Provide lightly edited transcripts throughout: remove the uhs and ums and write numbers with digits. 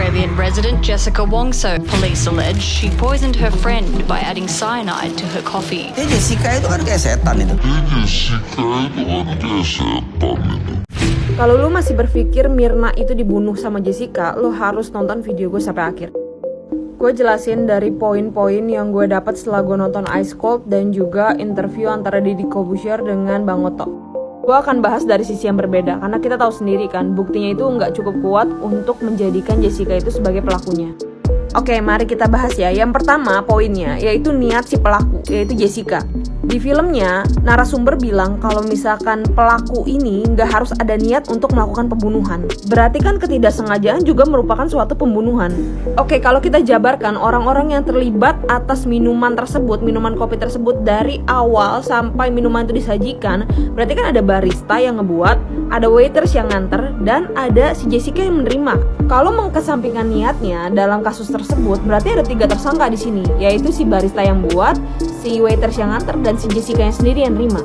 Australian resident Jessica Wongso. Police allege she poisoned her friend by adding cyanide to her coffee. Jessica itu kan kayak setan itu. Kalau lu masih berpikir Myrna itu dibunuh sama Jessica, lu harus nonton video gue sampai akhir. Gue jelasin dari poin-poin yang gue dapat setelah gue nonton Ice Cold dan juga interview antara Deddy Corbuzier dengan Bang Otto. Gue akan bahas dari sisi yang berbeda, karena kita tahu sendiri kan, buktinya itu nggak cukup kuat untuk menjadikan Jessica itu sebagai pelakunya. Oke, mari kita bahas ya. Yang pertama poinnya, yaitu niat si pelaku, yaitu Jessica. Di filmnya, narasumber bilang kalau misalkan pelaku ini nggak harus ada niat untuk melakukan pembunuhan. Berarti kan ketidaksengajaan juga merupakan suatu pembunuhan. Oke, kalau kita jabarkan orang-orang yang terlibat atas minuman tersebut, minuman kopi tersebut dari awal sampai minuman itu disajikan, berarti kan ada barista yang ngebuat, ada waiters yang nganter, dan ada si Jessica yang menerima. Kalau mengkesampingkan niatnya dalam kasus tersebut, berarti ada 3 tersangka di sini, yaitu si barista yang buat, si waiters yang nganter, dan si Jessica yang sendiri yang nerima.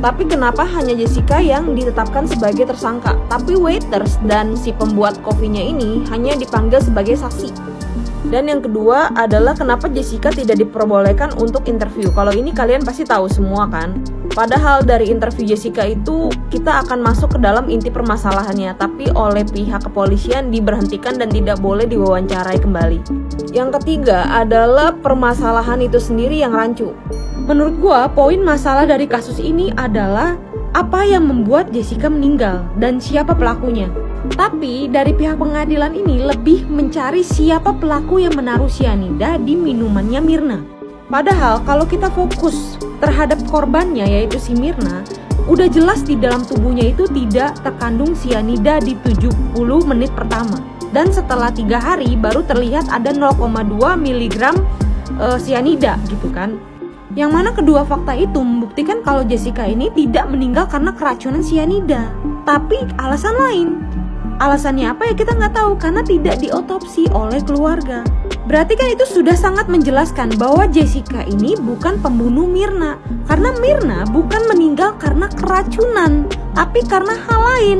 Tapi kenapa hanya Jessica yang ditetapkan sebagai tersangka, tapi waiters dan si pembuat kopinya ini hanya dipanggil sebagai saksi? Dan yang kedua adalah kenapa Jessica tidak diperbolehkan untuk interview. Kalau ini kalian pasti tahu semua kan. Padahal dari interview Jessica itu kita akan masuk ke dalam inti permasalahannya, tapi oleh pihak kepolisian diberhentikan dan tidak boleh diwawancarai kembali. Yang ketiga adalah permasalahan itu sendiri yang rancu. Menurut gua, poin masalah dari kasus ini adalah apa yang membuat Jessica meninggal dan siapa pelakunya. Tapi dari pihak pengadilan ini lebih mencari siapa pelaku yang menaruh sianida di minumannya Myrna. Padahal kalau kita fokus terhadap korbannya, yaitu si Myrna, udah jelas di dalam tubuhnya itu tidak terkandung sianida di 70 menit pertama. Dan setelah 3 hari baru terlihat ada 0,2 mg sianida gitu kan. Yang mana kedua fakta itu membuktikan kalau Jessica ini tidak meninggal karena keracunan sianida, tapi alasan lain. Alasannya apa ya kita nggak tahu karena tidak diotopsi oleh keluarga. Berarti kan itu sudah sangat menjelaskan bahwa Jessica ini bukan pembunuh Myrna. Karena Myrna bukan meninggal karena keracunan, tapi karena hal lain.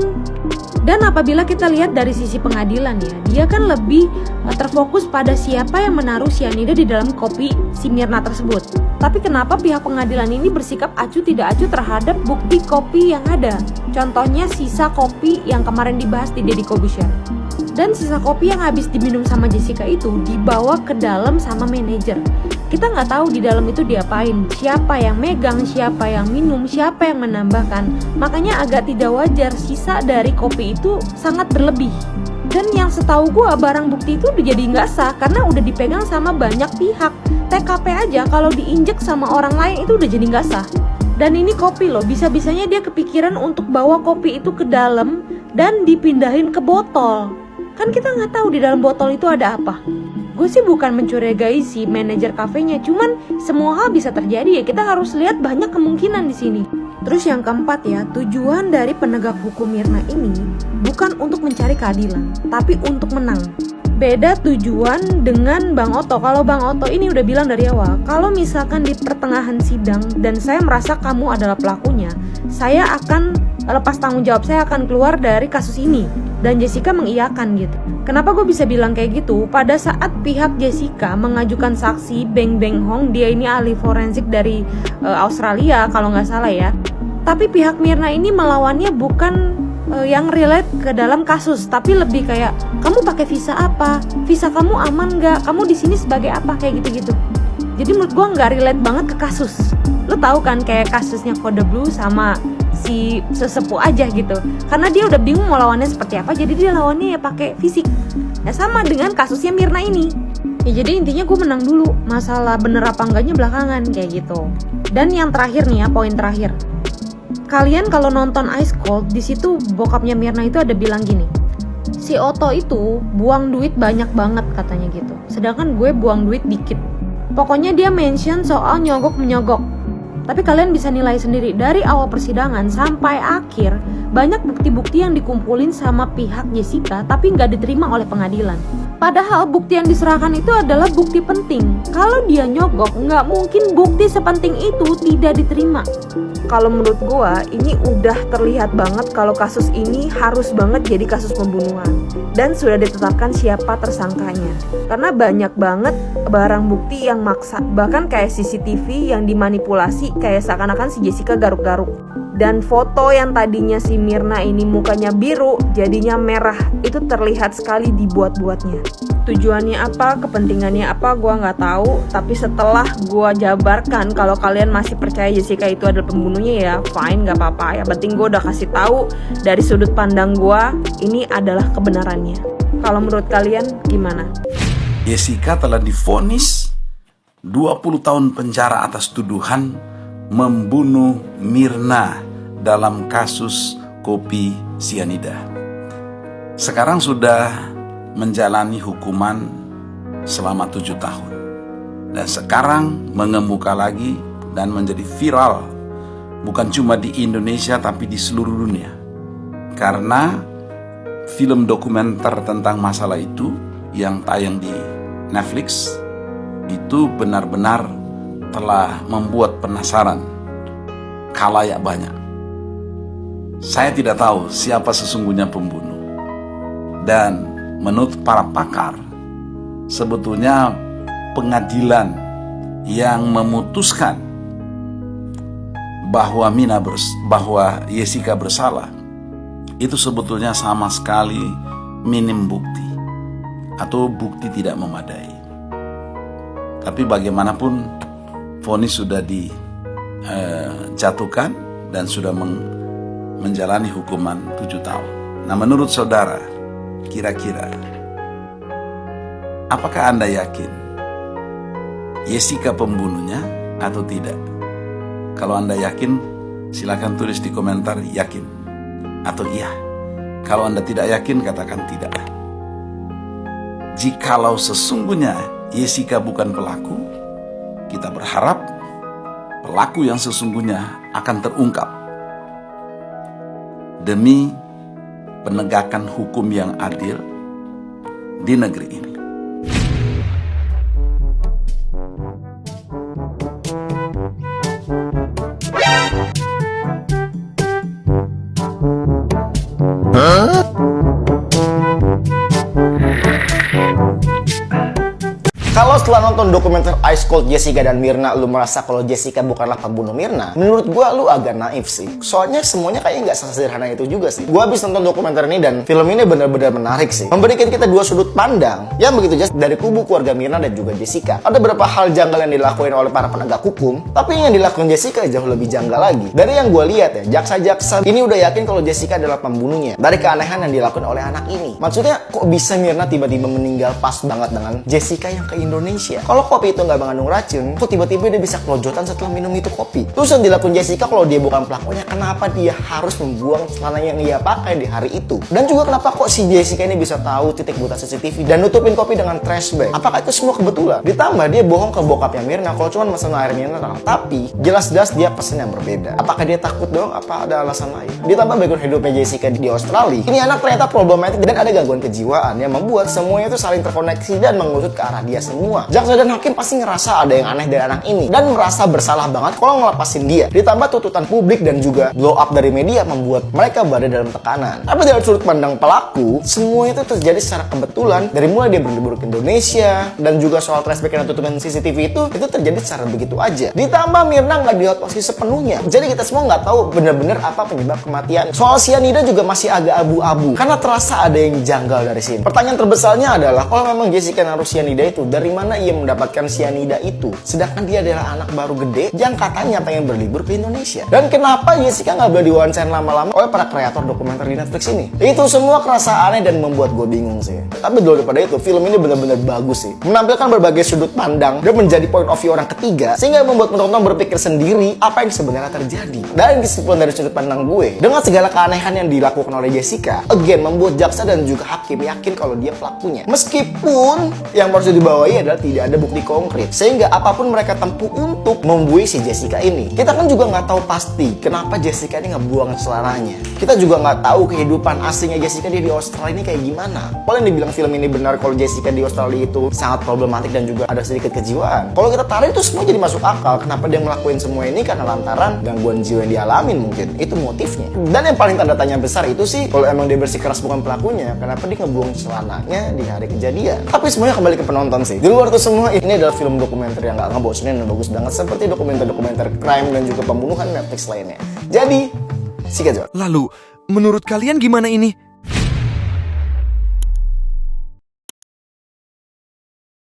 Dan apabila kita lihat dari sisi pengadilan ya, dia kan lebih terfokus pada siapa yang menaruh sianida di dalam kopi si Myrna tersebut. Tapi kenapa pihak pengadilan ini bersikap acuh tidak acuh terhadap bukti kopi yang ada? Contohnya sisa kopi yang kemarin dibahas di Deddy Corbuzier. Dan sisa kopi yang habis diminum sama Jessica itu dibawa ke dalam sama manajer. Kita nggak tahu di dalam itu diapain, siapa yang megang, siapa yang minum, siapa yang menambahkan. Makanya agak tidak wajar sisa dari kopi itu sangat berlebih. Dan yang setahu gue barang bukti itu udah jadi nggak sah karena udah dipegang sama banyak pihak. TKP aja kalau diinjek sama orang lain itu udah jadi nggak sah. Dan ini kopi loh, bisa-bisanya dia kepikiran untuk bawa kopi itu ke dalam dan dipindahin ke botol. Kan kita nggak tahu di dalam botol itu ada apa. Gue sih bukan mencurigai si manajer kafenya, cuman semua hal bisa terjadi ya. Kita harus lihat banyak kemungkinan di sini. Terus yang keempat ya, tujuan dari penegak hukum Myrna ini bukan untuk mencari keadilan, tapi untuk menang. Beda tujuan dengan Bang Otto. Kalau Bang Otto ini udah bilang dari awal, kalau misalkan di pertengahan sidang dan saya merasa kamu adalah pelakunya, saya akan lepas tanggung jawab, saya akan keluar dari kasus ini. Dan Jessica mengiyakan gitu. Kenapa gue bisa bilang kayak gitu? Pada saat pihak Jessica mengajukan saksi Beng Beng Hong, dia ini ahli forensik dari Australia kalau nggak salah ya. Tapi pihak Myrna ini melawannya bukan yang relate ke dalam kasus, tapi lebih kayak kamu pakai visa apa, visa kamu aman nggak, kamu di sini sebagai apa, kayak gitu-gitu. Jadi menurut gue nggak relate banget ke kasus. Lo tahu kan kayak kasusnya Kode Blue sama si sesepuh aja gitu. Karena dia udah bingung mau lawannya seperti apa, jadi dia lawannya ya pakai fisik. Ya sama dengan kasusnya Myrna ini. Ya jadi intinya gue menang dulu, masalah bener apa enggaknya belakangan kayak gitu. Dan yang terakhir nih ya, poin terakhir. Kalian kalau nonton Ice Cold, di situ bokapnya Myrna itu ada bilang gini, si Otto itu buang duit banyak banget katanya gitu, sedangkan gue buang duit dikit. Pokoknya dia mention soal nyogok-menyogok. Tapi kalian bisa nilai sendiri dari awal persidangan sampai akhir, banyak bukti-bukti yang dikumpulin sama pihak Jessica tapi nggak diterima oleh pengadilan. Padahal bukti yang diserahkan itu adalah bukti penting. Kalau dia nyogok, nggak mungkin bukti sepenting itu tidak diterima. Kalau menurut gua, ini udah terlihat banget kalau kasus ini harus banget jadi kasus pembunuhan. Dan sudah ditetapkan siapa tersangkanya. Karena banyak banget barang bukti yang maksa. Bahkan kayak CCTV yang dimanipulasi kayak seakan-akan si Jessica garuk-garuk. Dan foto yang tadinya si Mirna ini mukanya biru jadinya merah, itu terlihat sekali dibuat-buatnya. Tujuannya apa, kepentingannya apa, gua nggak tahu. Tapi setelah gua jabarkan kalau kalian masih percaya Jessica itu adalah pembunuhnya, ya fine, nggak apa-apa. Yang penting gua udah kasih tahu dari sudut pandang gua, ini adalah kebenarannya. Kalau menurut kalian gimana? Jessica telah divonis 20 tahun penjara atas tuduhan membunuh Mirna dalam kasus kopi sianida. Sekarang sudah menjalani hukuman selama 7 tahun. Dan sekarang mengemuka lagi dan menjadi viral. Bukan cuma di Indonesia tapi di seluruh dunia. Karena film dokumenter tentang masalah itu yang tayang di Netflix itu benar-benar telah membuat penasaran khalayak banyak. Saya tidak tahu siapa sesungguhnya pembunuh. Dan menurut para pakar, sebetulnya pengadilan yang memutuskan bahwa Jessica bersalah itu sebetulnya sama sekali minim bukti atau bukti tidak memadai. Tapi bagaimanapun vonis sudah dijatuhkan dan sudah menjalani hukuman 7 tahun. Nah, menurut saudara, kira-kira apakah Anda yakin Jessica pembunuhnya atau tidak? Kalau Anda yakin, silakan tulis di komentar yakin atau iya. Kalau Anda tidak yakin, katakan tidak. Jikalau sesungguhnya Jessica bukan pelaku, kita berharap pelaku yang sesungguhnya akan terungkap demi penegakan hukum yang adil di negeri ini. Kalau setelah nonton dokumenter Ice Cold Jessica dan Mirna, lu merasa kalau Jessica bukanlah pembunuh Mirna, menurut gua lu agak naif sih. Soalnya semuanya kayaknya nggak sesederhana itu juga sih. Gua habis nonton dokumenter ini dan film ini benar-benar menarik sih. Memberikan kita dua sudut pandang yang begitu jelas dari kubu keluarga Mirna dan juga Jessica. Ada beberapa hal janggal yang dilakuin oleh para penegak hukum, tapi yang dilakukan Jessica jauh lebih janggal lagi. Dari yang gua lihat ya, jaksa-jaksa ini udah yakin kalau Jessica adalah pembunuhnya. Dari keanehan yang dilakukan oleh anak ini. Maksudnya kok bisa Mirna tiba-tiba meninggal pas banget dengan Jessica yang ke Indonesia? Kalau kopi itu nggak mengandung racun, kok tiba-tiba dia bisa kelojotan setelah minum itu kopi? Terus yang dilakukan Jessica kalau dia bukan pelakunya, kenapa dia harus membuang celana yang dia pakai di hari itu? Dan juga kenapa kok si Jessica ini bisa tahu titik buta CCTV dan nutupin kopi dengan trash bag? Apakah itu semua kebetulan? Ditambah dia bohong ke bokapnya Mirna kalau cuma mesen air mineral, tapi jelas-jelas dia pesen yang berbeda. Apakah dia takut dong? Apa ada alasan lain? Ditambah background hidupnya Jessica di Australia, ini anak ternyata problematik dan ada gangguan kejiwaan yang membuat semuanya itu saling terkoneksi dan mengusut ke arah dia semua. Jaksa dan hakim pasti ngerasa ada yang aneh dari anak ini dan merasa bersalah banget kalau ngelepasin dia. Ditambah tuntutan publik dan juga blow up dari media membuat mereka berada dalam tekanan. Tapi dari sudut pandang pelaku, semua itu terjadi secara kebetulan. Dari mulai dia berlibur ke Indonesia dan juga soal flashback dan tutupan CCTV itu terjadi secara begitu aja. Ditambah Mirna nggak dihotposti sepenuhnya. Jadi kita semua nggak tahu benar-benar apa penyebab kematian. Soal sianida juga masih agak abu-abu karena terasa ada yang janggal dari sini. Pertanyaan terbesarnya adalah kalau memang Jessica naruh sianida itu, dari mana ia mendapatkan sianida itu? Sedangkan dia adalah anak baru gede yang katanya pengen berlibur ke Indonesia. Dan kenapa Jessica nggak boleh diwawancara lama-lama oleh para kreator dokumenter di Netflix ini? Itu semua kerasa aneh dan membuat gue bingung sih. Tapi daripada itu, film ini benar-benar bagus sih. Menampilkan berbagai sudut pandang dan menjadi point of view orang ketiga sehingga membuat penonton berpikir sendiri apa yang sebenarnya terjadi. Dan kesimpulan dari sudut pandang gue, dengan segala keanehan yang dilakukan oleh Jessica, again membuat jaksa dan juga hakim yakin kalau dia pelakunya. Meskipun yang harus dibawahi adalah tidak ada bukti konkret. Sehingga apapun mereka tempuh untuk membuai si Jessica ini. Kita kan juga nggak tahu pasti kenapa Jessica ini ngebuang celananya. Kita juga nggak tahu kehidupan aslinya Jessica dia di Australia ini kayak gimana. Kalau yang dibilang film ini benar kalau Jessica di Australia itu sangat problematik dan juga ada sedikit kejiwaan. Kalau kita tarik itu semua jadi masuk akal. Kenapa dia ngelakuin semua ini karena lantaran gangguan jiwa yang dialamin mungkin. Itu motifnya. Dan yang paling tanda tanya besar itu sih kalau emang dia bersikeras bukan pelakunya, kenapa dia ngebuang celananya di hari kejadian. Tapi semuanya kembali ke penonton sih. Di luar itu semua, ini adalah film dokumenter yang gak ngebosenin dan bagus banget seperti dokumenter-dokumenter crime dan juga pembunuhan Netflix lainnya. Jadi, sikat. Lalu, menurut kalian gimana ini?